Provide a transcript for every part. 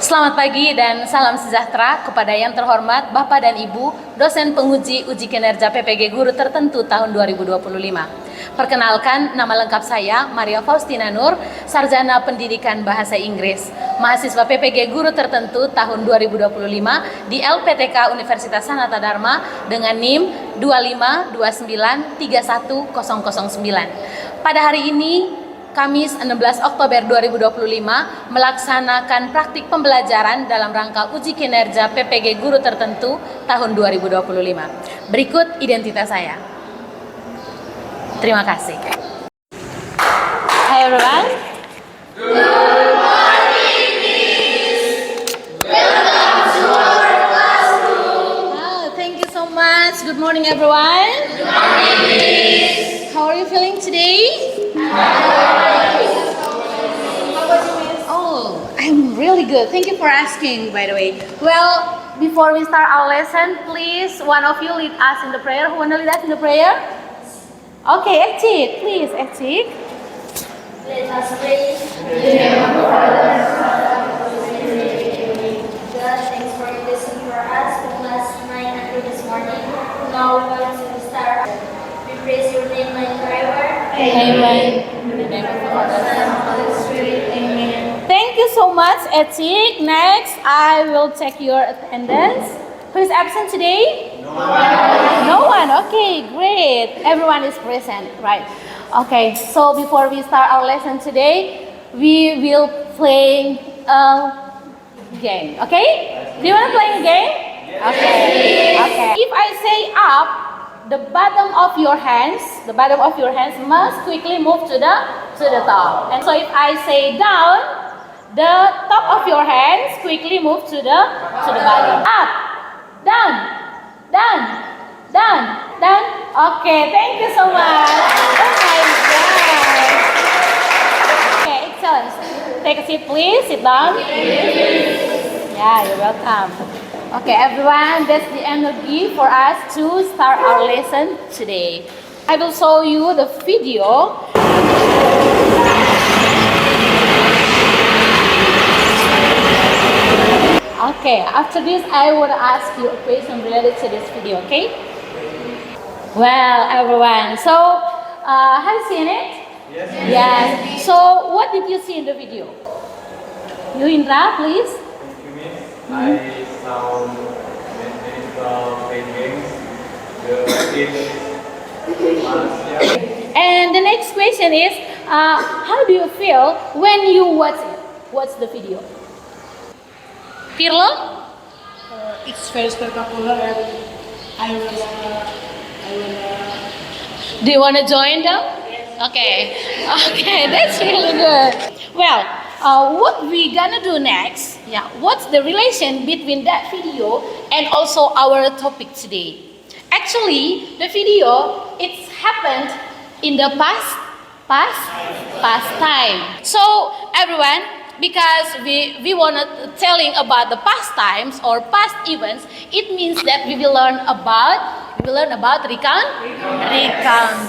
Selamat pagi dan salam sejahtera kepada yang terhormat Bapak dan Ibu, dosen penguji uji kinerja PPG Guru Tertentu tahun 2025. Perkenalkan, nama lengkap saya Maria Faustina Nur, Sarjana Pendidikan Bahasa Inggris, mahasiswa PPG Guru Tertentu tahun 2025 di LPTK Universitas Sanata Dharma dengan NIM 252931009. Pada hari ini, Kamis 16 Oktober 2025 melaksanakan praktik pembelajaran dalam rangka uji kinerja PPG Guru Tertentu tahun 2025. Berikut identitas saya. Terima kasih. Hi everyone. Good morning, Miss. Welcome to our classroom. Oh, thank you so much. Good morning everyone. Good morning, Miss. How are you feeling today? Oh, I'm really good. Thank you for asking, by the way. Well, before we start our lesson, please, one of you lead us in the prayer. Who want to lead us in the prayer? Okay, Echik, please, Echik. Let us pray. In the name of the Father, and of the Holy Spirit. God, thanks for listening for us from last night until this morning. Now we're going to start. We praise your name like forever. Amen. In the name of the Father, and of the Holy Spirit. Amen. Thank you so much, Echik. Next, I will check your attendance. Who is absent today? No one. No one. Okay, great. Everyone is present, right? Okay, so before we start our lesson today, we will play a game. Okay? Do you want to play a game? Okay. Okay. If I say up, the bottom of your hands must quickly move to the top. And so if I say down, the top of your hands quickly move to the bottom. Up, down, down, down, down. Okay, thank you so much. Oh my God. Okay, excellent. Take a seat, please. Sit down. Yeah, you're welcome. Okay, everyone, that's the energy for us to start our lesson today. I will show you the video. Okay, after this, I want to ask you a question related to this video, okay? Well, everyone, so have you seen it? Yes. Yes. So, what did you see in the video? You, Indra, please. Thank you, Miss. I saw medical playing games, the kids, Malaysia. And the next question is, how do you feel when you watch it? Watch the video. Pirlo? It's very spectacular and I will Do you want to join them? Okay. Okay, that's really good. Well, what we gonna do next? Yeah, what's the relation between that video and also our topic today? Actually, the video it's happened in the past time. So everyone, because we wanna telling about the past times or past events, it means that we will learn about recount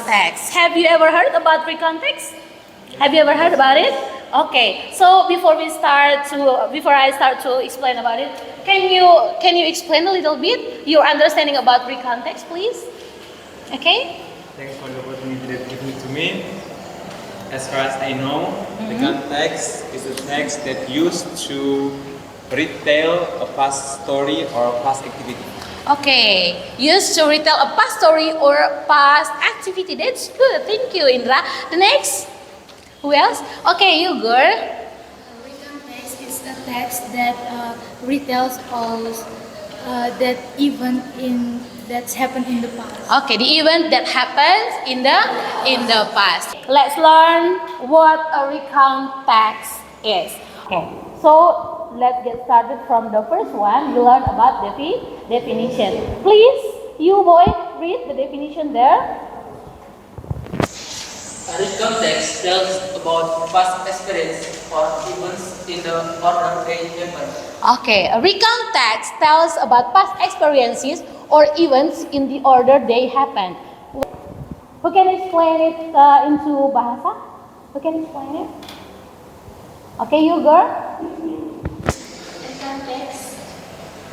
text. Have you ever heard about recount text? Have you ever heard about it? Okay. So before I start to explain about it, can you explain a little bit your understanding about recount text, please? Okay. Thanks for the opportunity that given to me. As far as I know, the context is a text that used to retell a past story or a past activity. Okay, used to retell a past story or past activity. That's good. Thank you, Indra. The next, who else? Okay, you girl. Recount text is a text that retells all that event that's happened in the past. Okay, the event that happens in the past. Let's learn what a recount text is. Okay, so let's get started from the first one. You learn about definition. Please, you boy, read the definition there. A recount text tells about past experience or events in the order they happen. Okay, a recount text tells about past experiences or events in the order they happen. Who can explain it into bahasa? Who can explain it? Okay, you girl.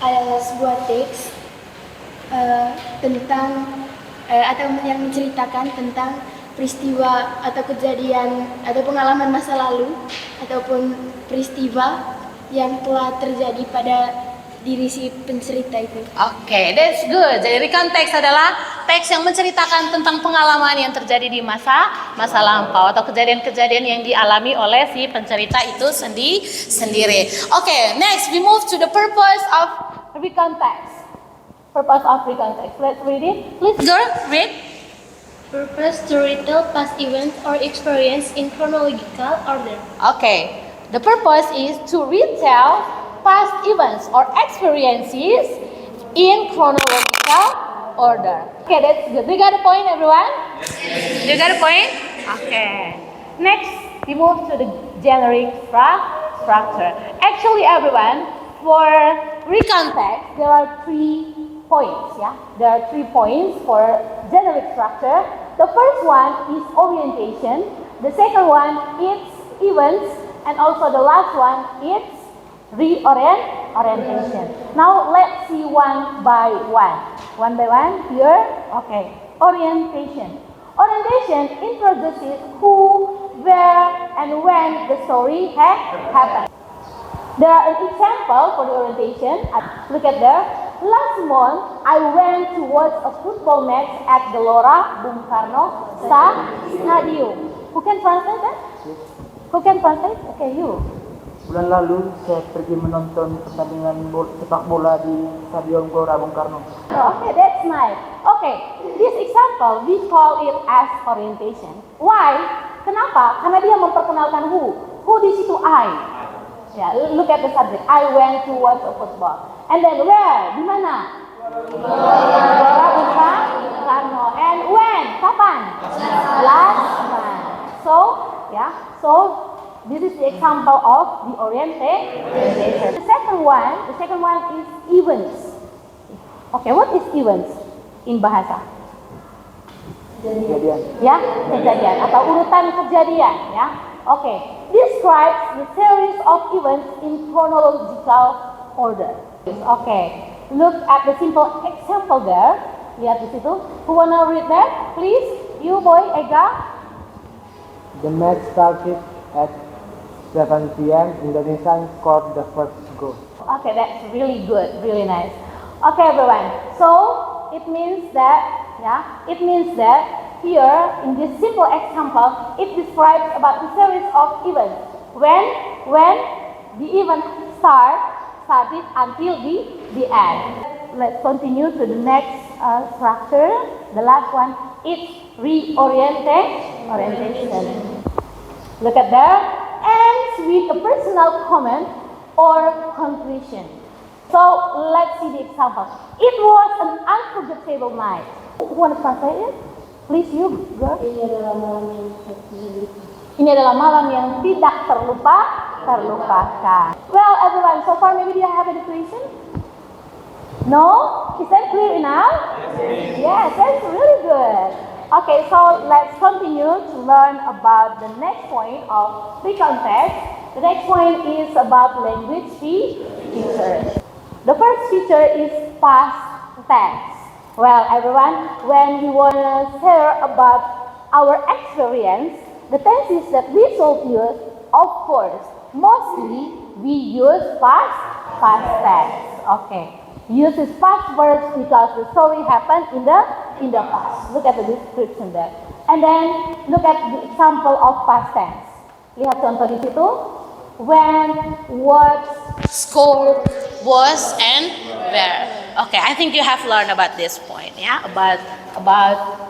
adalah sebuah teks tentang atau yang menceritakan tentang peristiwa atau kejadian atau pengalaman masa lalu ataupun peristiwa yang telah terjadi pada diri si pencerita itu. Oke, that's good. Jadi recount text adalah teks yang menceritakan tentang pengalaman yang terjadi di masa lampau atau kejadian-kejadian yang dialami oleh si pencerita itu sendiri. Oke, next we move to the purpose of recount text. Purpose of recount text. Let's read it. Please, girl, read. Purpose to retell past events or experience in chronological order. Okay, the purpose is to retell past events or experiences in chronological order. Okay, that's good. You got a point, everyone? Yes. You got a point? Okay. Next, we move to the generic structure. Actually, everyone, for recount text, there are 3 points. Yeah, there are 3 points for generic structure. The first one is orientation. The second one is events, and also the last one is orientation. Now let's see one by one. One by one here. Okay. Orientation. Orientation introduces who, where, and when the story has happened. There are an example for the orientation. Look at there. Last month, I went to watch a football match at Gelora Bung Karno Stadium. Who can translate that? Who can translate? Okay, you. Bulan lalu saya pergi menonton pertandingan sepak bola di Stadion Gelora Bung Karno. Okay, that's nice. Okay, this example we call it as orientation. Why? Kenapa? Karena dia memperkenalkan who. Who di situ I. Yeah, look at the subject. I went to watch a football. And then where? Di mana? Gelora Bung Karno. And when? Kapan? Last month. So, yeah. So this is the example of the orientation. The second one is events. Okay, what is events in bahasa? Kejadian. Ya, kejadian atau urutan kejadian. Ya, okay. Describes the series of events in chronological order. Okay, look at the simple example there. Lihat di situ. Who wanna read that? Please, you boy, Ega. The match started at 7 p.m. Indonesia scored the first goal. Okay, that's really good, really nice. Okay, everyone. So it means that, here in this simple example, it describes about the series of events. When the event started until the end. Let's continue to the next structure. The last one is orientation. Look at there. Ends with a personal comment or conclusion. So let's see the example. It was an unforgettable night. Who want to translate it? Please, you girl. Ini adalah malam yang tidak terlupakan. Well, everyone, so far maybe do you have any question? No? Is that clear enough? Yes, that's really good. Okay, so let's continue to learn about the next point of recount text. The next point is about language features. The first feature is past tense. Well, everyone, when we want to share about our experience, the tenses that we should use, of course, mostly we use past tense. Okay. Uses past verbs because the story happened in the past. Look at the description there. And then look at the example of past tense. Lihat contoh di situ. When, what, scored, was, and where. Okay, I think you have learned about this point, yeah? About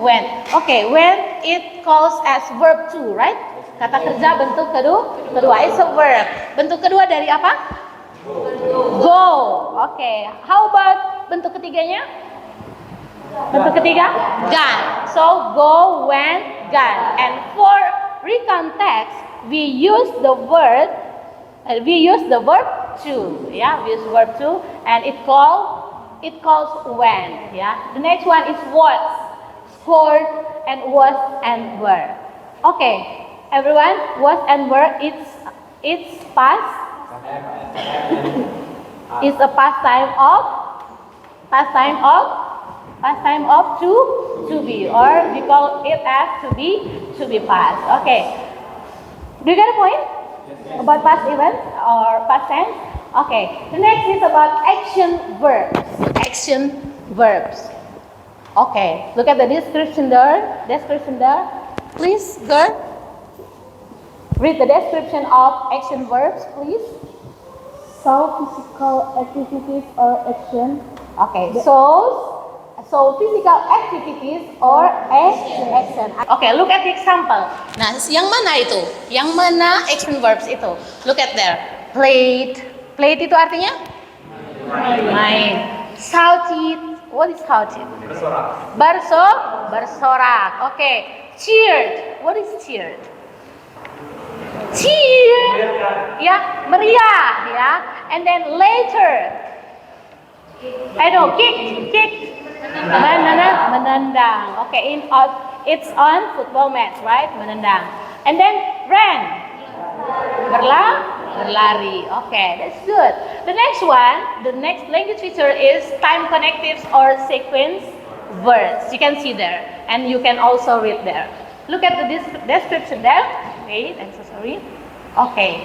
when. Okay, when it calls as verb to, right? Kata kerja bentuk kedua. It's a verb. Bentuk kedua dari apa? Go. Okay. How about bentuk ketiganya? Bentuk ketiga? Gone. So go, went, gone. And for recount text, we use the verb to. Yeah, we use verb to, and it calls when. Yeah. The next one is what, scored, and was and were. Okay, everyone, was and were. It's past. It's a pastime of to be, or we call it as to be past. Okay. Do you get a point about past events or past tense? Okay. The next is about action verbs. Action verbs. Okay. Look at the description there. Please, girl. Read the description of action verbs, please. So physical activities or action. Okay, so physical activities or action. Okay, look at the example. Nah, yang mana itu? Yang mana action verbs itu? Look at there. Played. Played itu artinya? Main. Shouted. What is shouted? Bersorak. Okay. Cheered. What is cheered? Cheer, ya, meriah, ya. And then later, kick, menendang. Okay, it's on football match, right? Menendang. And then ran, berlari. Okay, that's good. The next one, the next language feature is time connectives or sequence words. You can see there, and you can also read there. Look at the description there. Wait, I'm so sorry. Okay.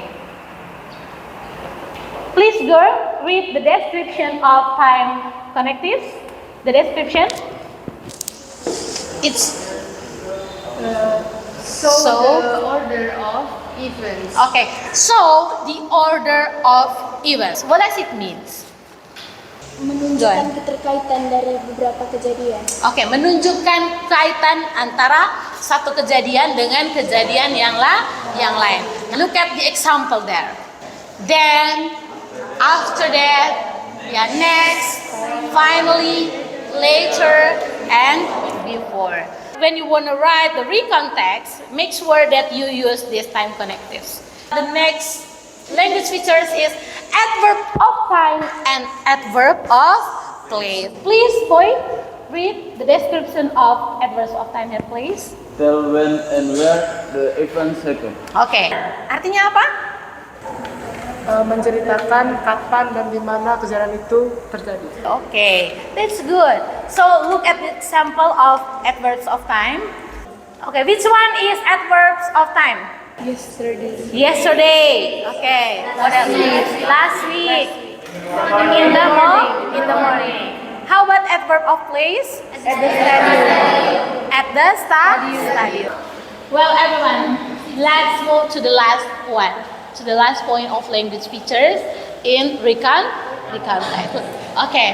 Please, girl, read the description of time connectives. The description. It's The order of events. okay. So the order of events. What does it mean? Menunjukkan keterkaitan dari beberapa kejadian. Oke, menunjukkan kaitan antara satu kejadian dengan kejadian yang lain. Look at the example there. Then, after that, next, finally, later, and before. When you want to write the recon text, make sure that you use these time connectives. The next language features is adverb of time and adverb of place. Please, boy, read the description of adverbs of time here, please. Tell when and where the event happened. Oke, artinya apa? Menceritakan kapan dan di mana kejadian itu terjadi. Okay, that's good. So look at the example of adverbs of time. Okay, which one is adverbs of time? Yesterday. Okay. What else? Last week. In the morning. How about adverb of place? At the stadium. At the stadium. Well, everyone, let's move to the last one. To the last point of language features in recon text. Okay.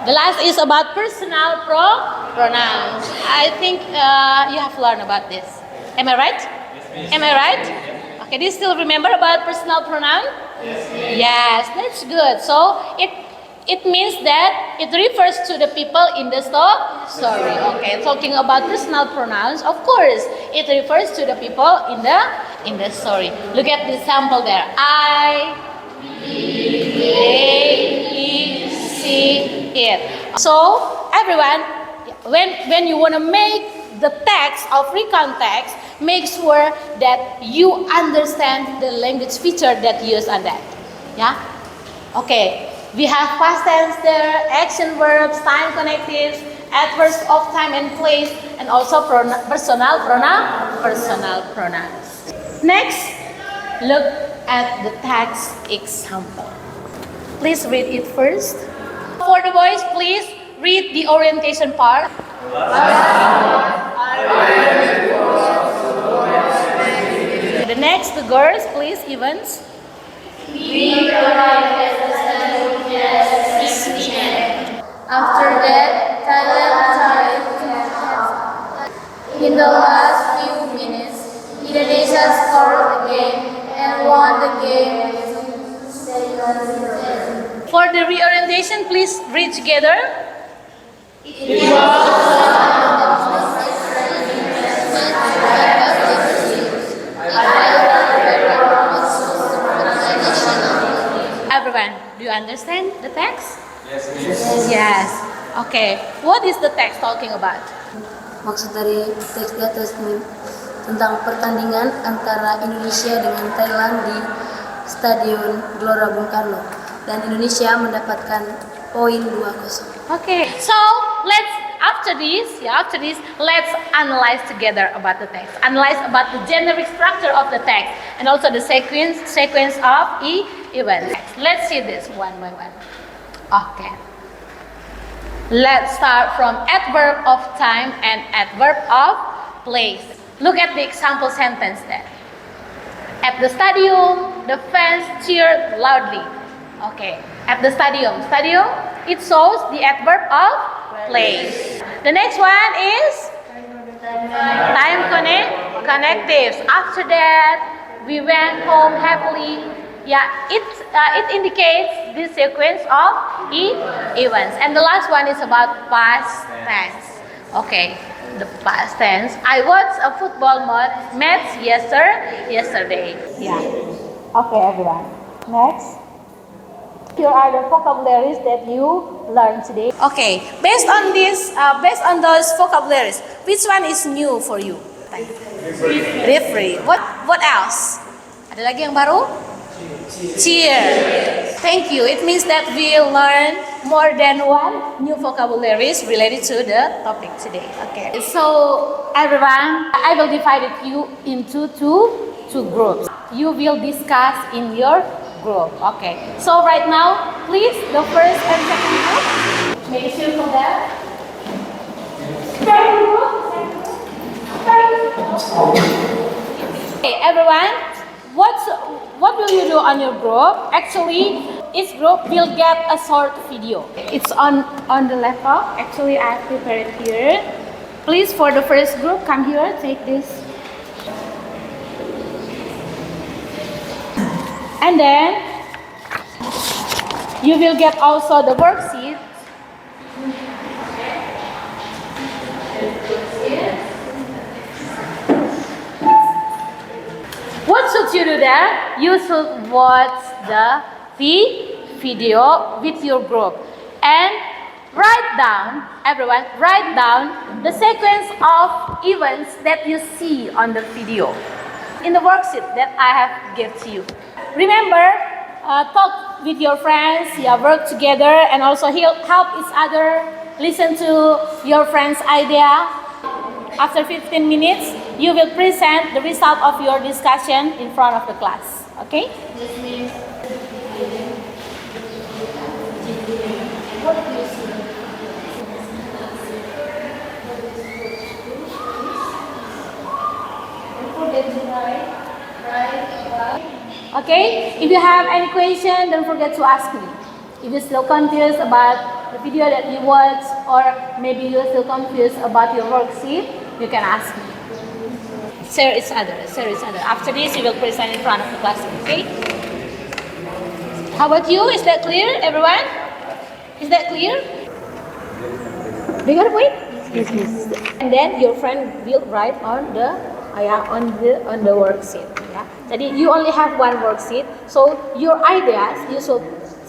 The last is about personal pronouns. I think you have learned about this. Am I right? Am I right? Okay, do you still remember about personal pronoun? Yes, that's good. So it means that it refers to the people in the story. Okay, talking about personal pronouns, of course, it refers to the people in the story. Look at the sample there. I, they, he, she, it. So everyone, when you want to make the text of recon text, make sure that you understand the language feature that used on that. Yeah? Okay. We have past tense there, action verbs, time connectives, adverbs of time and place, and also personal pronouns. Next, look at the text example. Please read it first. For the boys, please read the orientation part. The next, the girls, please, Evans. We arrived at the stadium at 6 p.m. After that, Thailand tied. In the last few minutes, Indonesia scored the game and won the game. For the reorientation, please read together. Everyone, do you understand the text? Yes, please. Yes. Okay. What is the text talking about? Maksud dari teks di atas ini tentang pertandingan antara Indonesia dengan Thailand di Stadion Gelora Bung Karno. dan Indonesia mendapatkan poin 2-0. Okay, so after this, let's analyze together about the text. Analyze about the generic structure of the text and also the sequence of events. Let's see this one by one. Okay. Let's start from adverb of time and adverb of place. Look at the example sentence there. At the stadium, the fans cheered loudly. Okay. At the stadium, it shows the adverb of place. The next one is time connectives. After that, we went home happily. Yeah, it indicates the sequence of events. And the last one is about past tense. Okay, the past tense. I watched a football match yesterday. Yeah. Okay, everyone. Next. Here are the vocabularies that you learned today. Okay, based on those vocabularies, which one is new for you? Referee. What else? Ada lagi yang baru? Cheer. Thank you. It means that we learn more than one new vocabularies related to the topic today. Okay. So everyone, I will divide you into two groups. You will discuss in your group. Okay. So right now, please, the first and second group, make a circle there. Second group. Okay, everyone, what will you do on your group? Actually, each group will get a short video. It's on the laptop. Actually, I have prepared it here. Please, for the first group, come here, take this. And then you will get also the worksheet. What should you do there? You should watch the video with your group and write down, everyone, write down the sequence of events that you see on the video in the worksheet that I have given to you. Remember, talk with your friends, work together, and also help each other, listen to your friends' idea. After 15 minutes, you will present the result of your discussion in front of the class. Okay? Okay? If you have any question, don't forget to ask me. If you're still confused about the video that you watched, or maybe you're still confused about your worksheet, you can ask me. Share each other. After this, you will present in front of the class. Okay? How about you? Is that clear, everyone? Is that clear? Do you got a point? Yes. And then your friend will write on the worksheet. Yeah. Jadi you only have one worksheet, so your ideas you should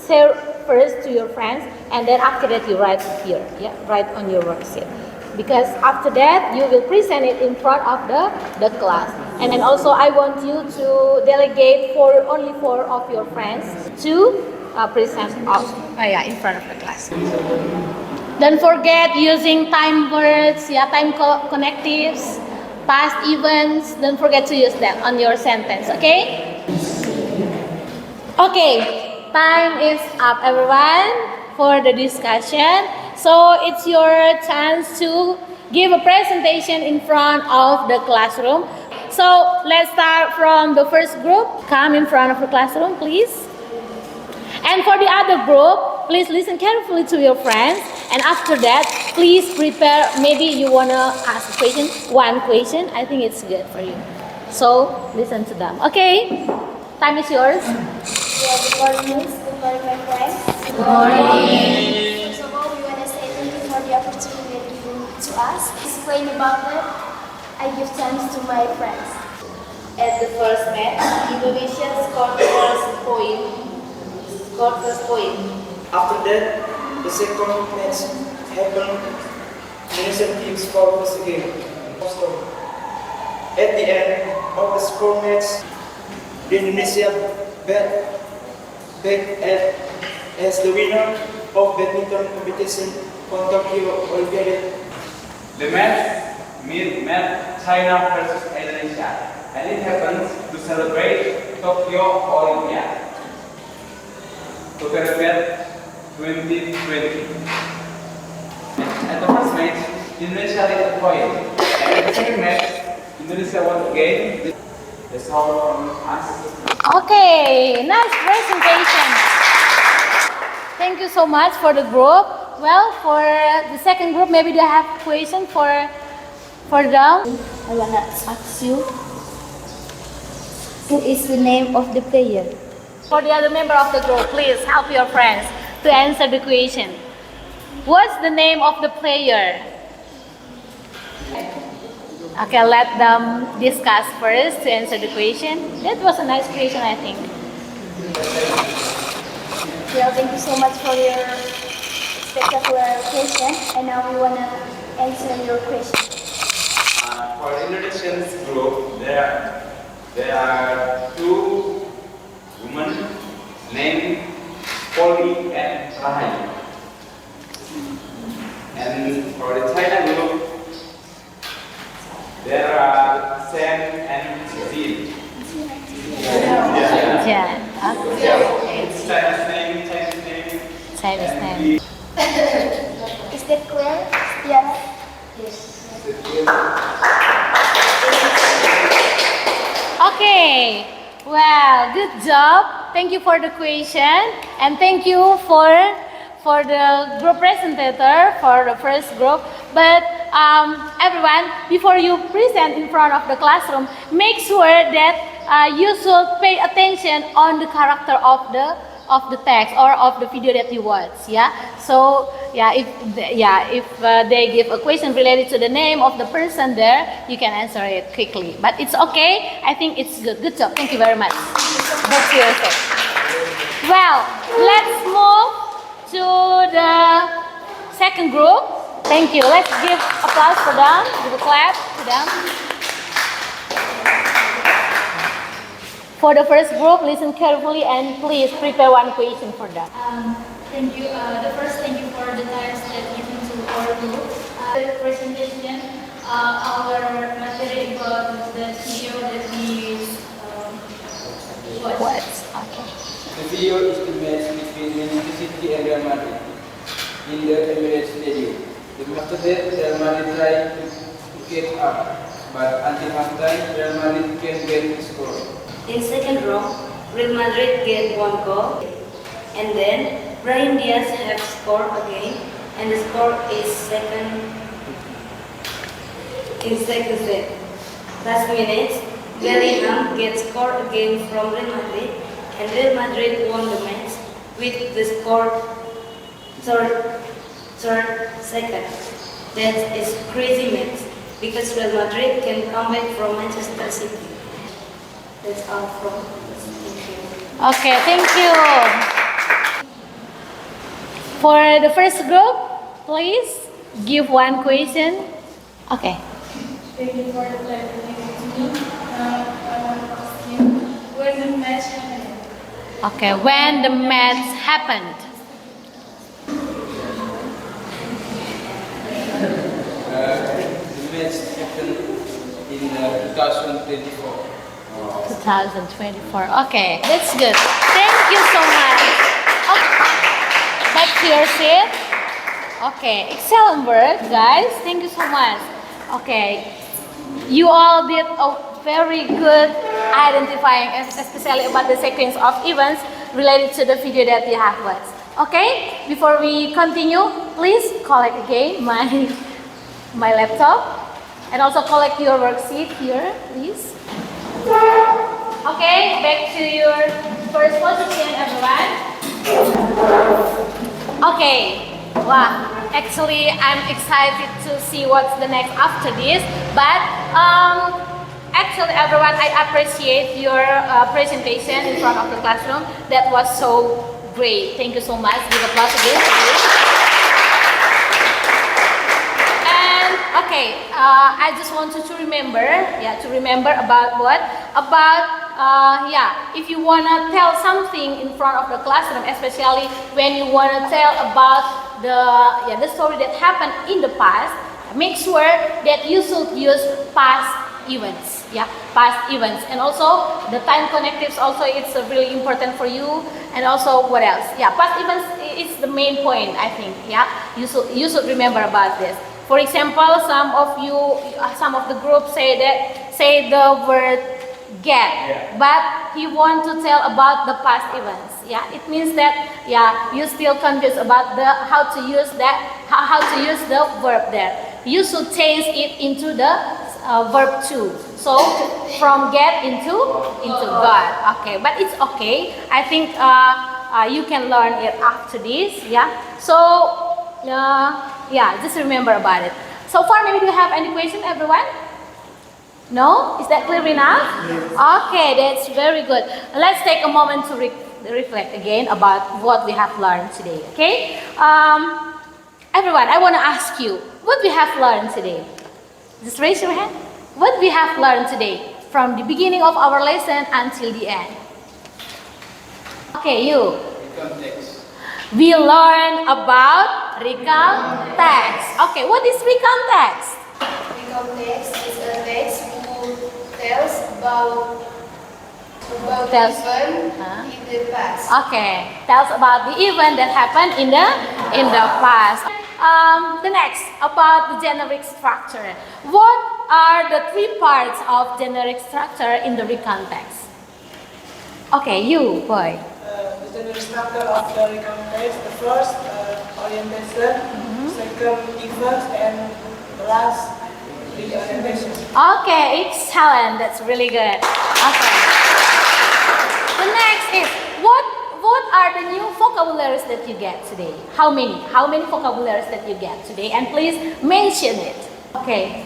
share first to your friends, and then after that you write here. Yeah, write on your worksheet. Because after that you will present it in front of the class. And then also I want you to delegate only four of your friends to present in front of the class. Don't forget using time words, time connectives, past events. Don't forget to use that on your sentence, okay? Okay, time is up, everyone, for the discussion. So it's your chance to give a presentation in front of the classroom. So let's start from the first group. Come in front of the classroom, please. And for the other group, please listen carefully to your friends. And after that, please prepare. Maybe you wanna ask a question, one question. I think it's good for you. So listen to them. Okay, time is yours. Yeah, good morning, my friends. Good morning. First of all, we want to say thank you for the opportunity given to us. Explain about that. I give chance to my friends. At the first match, Indonesia scored first point. After that, the second match happened. Indonesian team scored first again. At the end of the score match, the Indonesia bat back as the winner of badminton competition on Tokyo Olympiad. The match met China versus Indonesia, and it happens to celebrate Tokyo Olympiad 2020. At the first match, Indonesia led a point, and at the second match, Indonesia won again. That's all from us. Okay, nice presentation. Thank you so much for the group. Well, for the second group, maybe they have question for them. I wanna ask you, who is the name of the player? For the other member of the group, please help your friends to answer the question. What's the name of the player? Okay, let them discuss first to answer the question. That was a nice question, I think. Well, thank you so much for your spectacular question. And now we wanna answer your question. For the Indonesian group, there are two women named Polly and Rahayu. And for the China group, there are Sam and Cecile. Yeah. It's China's name. Chinese name. Is that clear, Tiara? Yes. Okay. Well, good job. Thank you for the question, and thank you for the group presenter for the first group. But everyone, before you present in front of the classroom, make sure that you should pay attention on the character of the text or of the video that you watch. Yeah. So if they give a question related to the name of the person there, you can answer it quickly. But it's okay. I think it's good. Good job. Thank you very much. That's yourself. Well, let's move to the second group. Thank you. Let's give applause for them. Give a clap to them. For the first group, listen carefully and please prepare one question for them. Thank you. The first, thank you for the times that given to our group. The presentation, our material about the video that we watched. Okay. The video is the match between Manchester City and Real Madrid in the Emirates Stadium. After that, Real Madrid tried to get up, but until halftime, Real Madrid can get the score. In second round, Real Madrid get 1 goal, and then Brahim Diaz have scored again, and the score is second set. Last minute, Bellingham gets scored again from Real Madrid, and Real Madrid won the match with the score third second. That is crazy match because Real Madrid can come back from Manchester City. That's all from us. Thank you. Okay, thank you. For the first group, please give one question. Okay. Thank you for the pleasure giving to me. I want to ask you, when the match happened? Okay, when the match happened. The match happened in 2024. 2024. Okay, that's good. Thank you so much. Okay. Back to your seat. Okay, excellent work, guys. Thank you so much. Okay, you all did a very good identifying, especially about the sequence of events related to the video that you have watched. Okay, before we continue, please collect again my laptop and also collect your worksheet here, please. Okay, back to your first position, everyone. Okay, wow, actually I'm excited to see what's the next after this, but actually everyone, I appreciate your presentation in front of the classroom. That was so great. Thank you so much. Give applause again. Okay, I just want you to remember, about what? About if you wanna tell something in front of the classroom, especially when you wanna tell about the story that happened in the past, make sure that you should use past events. Past events, and also the time connectives. Also, it's really important for you. And also, what else? Past events is the main point, I think. You should remember about this. For example, some of the group say the word get, but he want to tell about the past events. It means that you still confused about how to use the verb there. You should change it into the verb to. So from get into got. Okay, but it's okay. I think you can learn it after this. So just remember about it. So far, maybe do you have any question, everyone? No? Is that clear enough? Okay, that's very good. Let's take a moment to reflect again about what we have learned today. Okay, everyone, I want to ask you what we have learned today. Just raise your hand. What we have learned today from the beginning of our lesson until the end. Okay, you. We learn about recount text. Okay, what is recount text? Recount text is a text who tells about event in the past. Okay, tells about the event that happened in the past. The next, about the generic structure. What are the three parts of generic structure in the recount text? Okay, you, boy. The generic structure of the recount text: the first, orientation, second, event, and the last, reorientation. Okay, excellent. That's really good. Okay. The next is what are the new vocabularies that you get today? How many? How many vocabularies that you get today? And please mention it. Okay.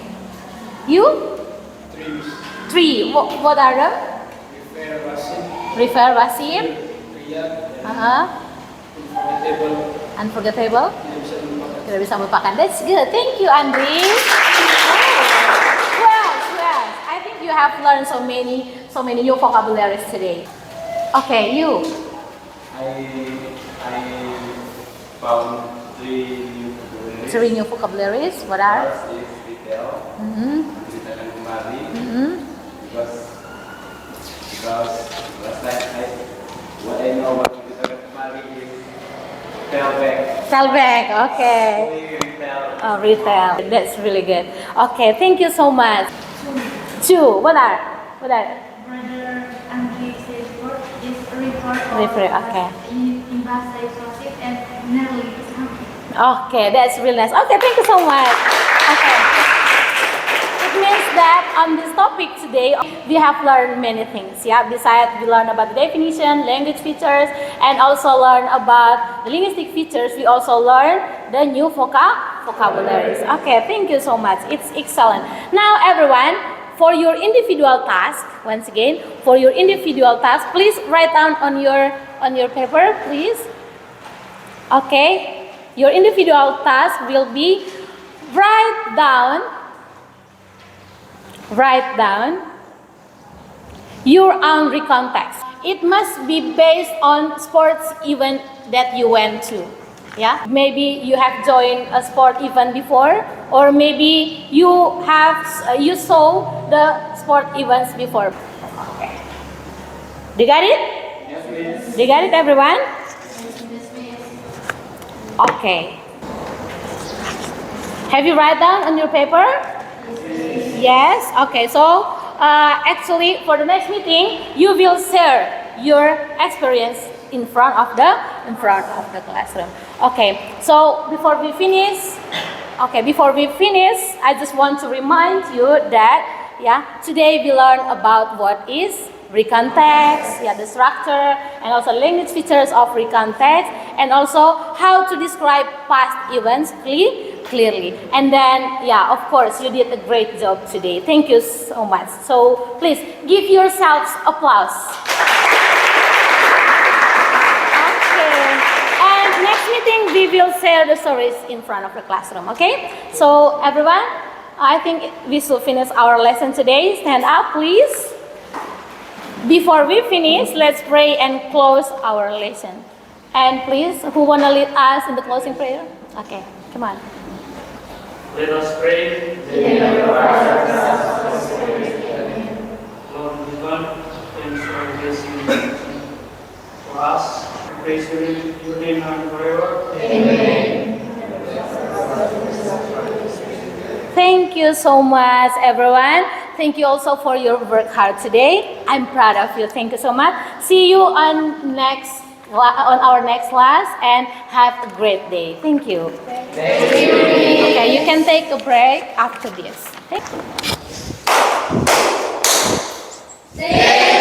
You? Three. What are them? Refer, Wasim. Unforgettable. Tidak bisa melupakan. That's good. Thank you, Andri. Well, I think you have learned so many new vocabularies today. Okay, you. I found Three new vocabularies. What are? First is retail. Ceritakan kembali. Because last night what I know about ceritakan kembali is tell back. Tell back. Okay. Retail. Oh, retail. That's really good. Okay, thank you so much. Two. What are? Brother Andri says word is refer. Okay. In bahasa eksklusif and nearly is something. Okay, that's really nice. Okay, thank you so much. Okay. It means that on this topic today, we have learned many things. Besides, we learned about the definition, language features, and also learn about the linguistic features. We also learn the new vocabularies. Okay, thank you so much. It's excellent. Now, everyone, for your individual task, once again, please write down on your paper, please. Okay, your individual task will be write down your own recount text. It must be based on sports event that you went to. Maybe you have joined a sport event before, or maybe you saw the sport events before. Okay. They got it? Yes, miss. They got it, everyone? Okay. Have you write down on your paper? Yes. Okay. So actually, for the next meeting, you will share your experience in front of the classroom. Okay. So before we finish, I just want to remind you that today we learn about what is recount text, the structure, and also language features of recount text, and also how to describe past events clearly. And then, of course, you did a great job today. Thank you so much. So please give yourselves applause. Okay. And next meeting, we will share the stories in front of the classroom. Okay. So everyone, I think we should finish our lesson today. Stand up, please. Before we finish, let's pray and close our lesson. And please, who want to lead us in the closing prayer? Okay, come on. Let us pray. Lord, we want thanks for blessing for us. Praise your name and forever. Amen. Thank you so much, everyone. Thank you also for your work hard today. I'm proud of you. Thank you so much. See you on our next class and have a great day. Thank you. Thank you. Okay, you can take a break after this. Thank you.